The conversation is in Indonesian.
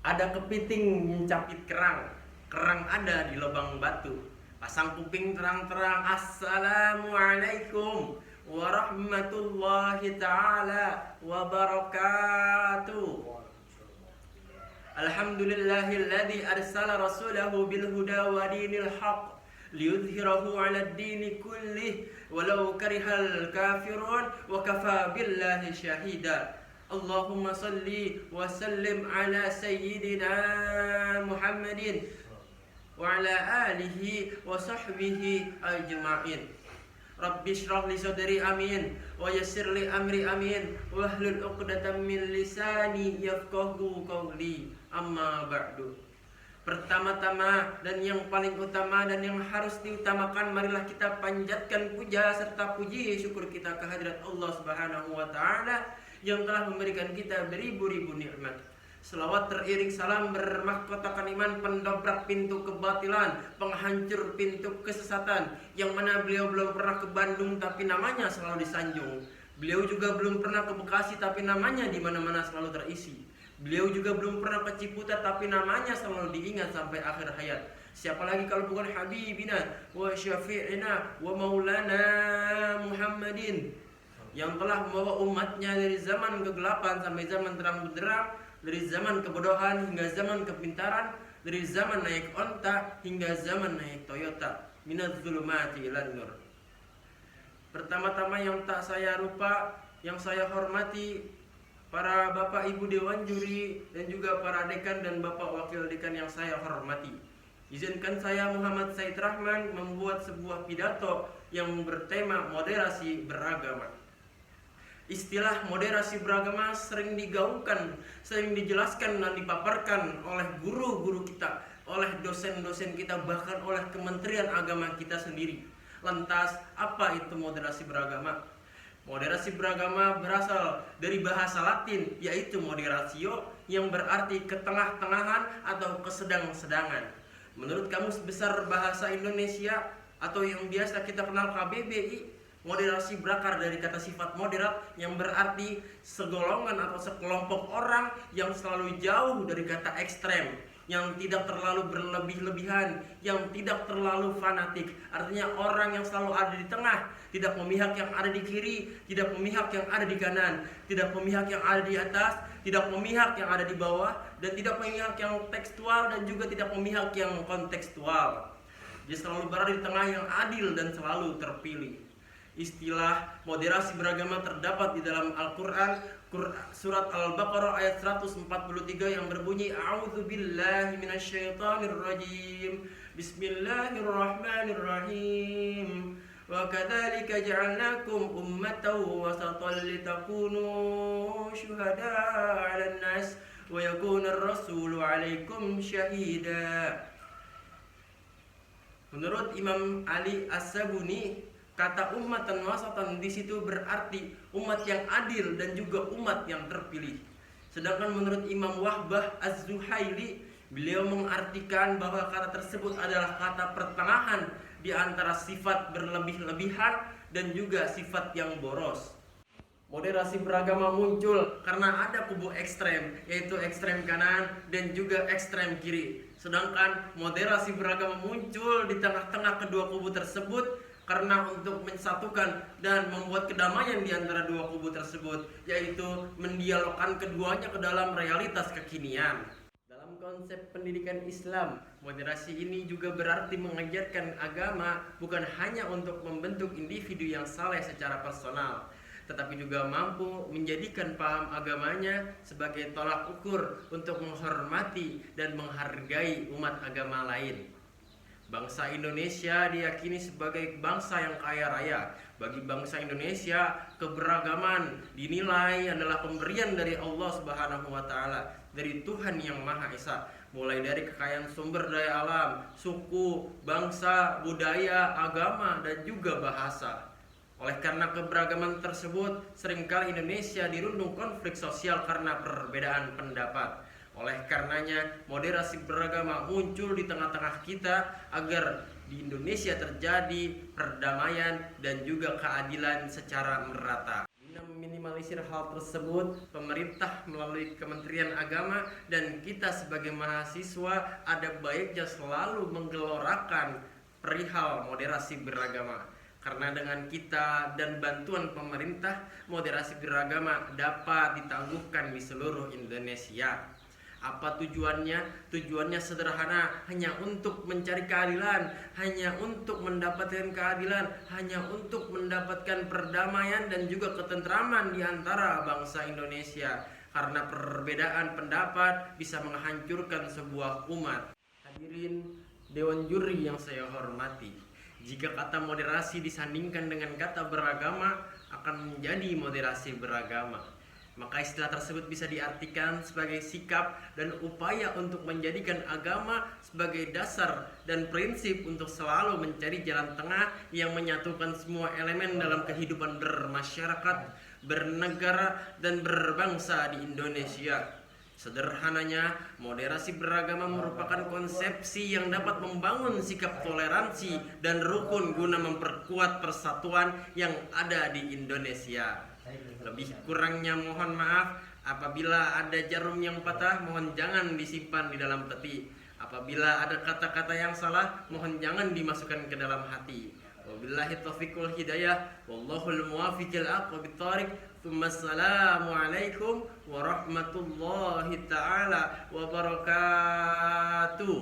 Ada kepiting mencapit kerang, kerang ada di lubang batu. Pasang kuping terang-terang, assalamualaikum warahmatullahi ta'ala wabarakatuh. Alhamdulillahilladzi arsala rasulahu bil huda wa dinil haq liyudhhirahu 'ala ad-dini kullih walau karihal kafirun wa kafa billahi syahida. Allahumma salli wa sallim ala sayyidina Muhammadin wa ala alihi wa sahbihi ajma'in. Rabbi shrah li sadri amin wa yassir li amri amin wahlul 'uqdatam min lisani yafqahu qawli. Amma ba'du. Pertama-tama dan yang paling utama dan yang harus diutamakan, marilah kita panjatkan puja serta puji syukur kita kehadirat Allah Subhanahu wa taala yang telah memberikan kita beribu-ribu nikmat. Selawat teriring salam bermahkotakan iman, pendobrak pintu kebatilan, penghancur pintu kesesatan, yang mana beliau belum pernah ke Bandung tapi namanya selalu disanjung. Beliau juga belum pernah ke Bekasi tapi namanya di mana-mana selalu terisi. Beliau juga belum pernah ke Ciputat tapi namanya selalu diingat sampai akhir hayat. Siapa lagi kalau bukan Habibina wa Syafi'ina wa Maulana Muhammadin, yang telah membawa umatnya dari zaman kegelapan sampai zaman terang benderang, dari zaman kebodohan hingga zaman kepintaran, dari zaman naik onta hingga zaman naik Toyota, minadz zulumati ilan nur. Pertama-tama yang tak saya lupa, yang saya hormati, para bapak ibu dewan juri dan juga para dekan dan bapak wakil dekan yang saya hormati. Izinkan saya Muhammad Said Rahman membuat sebuah pidato yang bertema moderasi beragama. Istilah moderasi beragama sering digaungkan, sering dijelaskan dan dipaparkan oleh guru-guru kita, oleh dosen-dosen kita, bahkan oleh Kementerian Agama kita sendiri. Lantas, apa itu moderasi beragama? Moderasi beragama berasal dari bahasa Latin, yaitu moderatio, yang berarti ketengah-tengahan atau kesedang-sedangan. Menurut Kamus Besar Bahasa Indonesia atau yang biasa kita kenal KBBI, moderasi berakar dari kata sifat moderat yang berarti segolongan atau sekelompok orang yang selalu jauh dari kata ekstrem, yang tidak terlalu berlebih-lebihan, yang tidak terlalu fanatik. Artinya orang yang selalu ada di tengah, tidak memihak yang ada di kiri, tidak memihak yang ada di kanan, tidak memihak yang ada di atas, tidak memihak yang ada di bawah, dan tidak memihak yang tekstual dan juga tidak memihak yang kontekstual. Dia selalu berada di tengah yang adil dan selalu terpilih. Istilah moderasi beragama terdapat di dalam Al-Quran, surat Al-Baqarah ayat 143 yang berbunyi, A'udzubillahi minasyaitonirrajim, Bismillahirrahmanirrahim, wa kadzalika ja'alnakum ummatan wasatan litakunu syuhada'a 'alan nas wa yakuna ar-rasulu 'alaikum syahida. Menurut Imam Ali As-Sabuni, kata ummatan wasatan di situ berarti umat yang adil dan juga umat yang terpilih. Sedangkan menurut Imam Wahbah Az-Zuhaili, beliau mengartikan bahwa kata tersebut adalah kata pertengahan di antara sifat berlebih-lebihan dan juga sifat yang boros. Moderasi beragama muncul karena ada kubu ekstrem, yaitu ekstrem kanan dan juga ekstrem kiri. Sedangkan moderasi beragama muncul di tengah-tengah kedua kubu tersebut karena untuk mensatukan dan membuat kedamaian di antara dua kubu tersebut, yaitu mendialogkan keduanya ke dalam realitas kekinian. Dalam konsep pendidikan Islam, moderasi ini juga berarti mengajarkan agama bukan hanya untuk membentuk individu yang saleh secara personal, tetapi juga mampu menjadikan paham agamanya sebagai tolak ukur untuk menghormati dan menghargai umat agama lain. Bangsa Indonesia diyakini sebagai bangsa yang kaya raya. Bagi bangsa Indonesia, keberagaman dinilai adalah pemberian dari Allah Subhanahu wa taala, dari Tuhan yang Maha Esa, mulai dari kekayaan sumber daya alam, suku, bangsa, budaya, agama, dan juga bahasa. Oleh karena keberagaman tersebut, seringkali Indonesia dirundung konflik sosial karena perbedaan pendapat. Oleh karenanya, moderasi beragama muncul di tengah-tengah kita agar di Indonesia terjadi perdamaian dan juga keadilan secara merata. meminimalisir hal tersebut, pemerintah melalui Kementerian Agama dan kita sebagai mahasiswa ada baiknya selalu menggelorakan perihal moderasi beragama. Karena dengan kita dan bantuan pemerintah, moderasi beragama dapat ditangguhkan di seluruh Indonesia. Apa tujuannya? Tujuannya sederhana, hanya untuk mencari keadilan, hanya untuk mendapatkan keadilan, hanya untuk mendapatkan perdamaian dan juga ketentraman di antara bangsa Indonesia. Karena perbedaan pendapat bisa menghancurkan sebuah umat. Hadirin Dewan Juri yang saya hormati, jika kata moderasi disandingkan dengan kata beragama, akan menjadi moderasi beragama. Maka istilah tersebut bisa diartikan sebagai sikap dan upaya untuk menjadikan agama sebagai dasar dan prinsip untuk selalu mencari jalan tengah yang menyatukan semua elemen dalam kehidupan bermasyarakat, bernegara, dan berbangsa di Indonesia. Sederhananya, moderasi beragama merupakan konsepsi yang dapat membangun sikap toleransi dan rukun guna memperkuat persatuan yang ada di Indonesia. Lebih kurangnya mohon maaf. Apabila ada jarum yang patah, mohon jangan disimpan di dalam peti. Apabila ada kata-kata yang salah, mohon jangan dimasukkan ke dalam hati. Wabillahi taufiq wal hidayah, wallahul muwaffiq ila aqwamit thoriq. Assalamualaikum warahmatullahi taala wabarakatuh.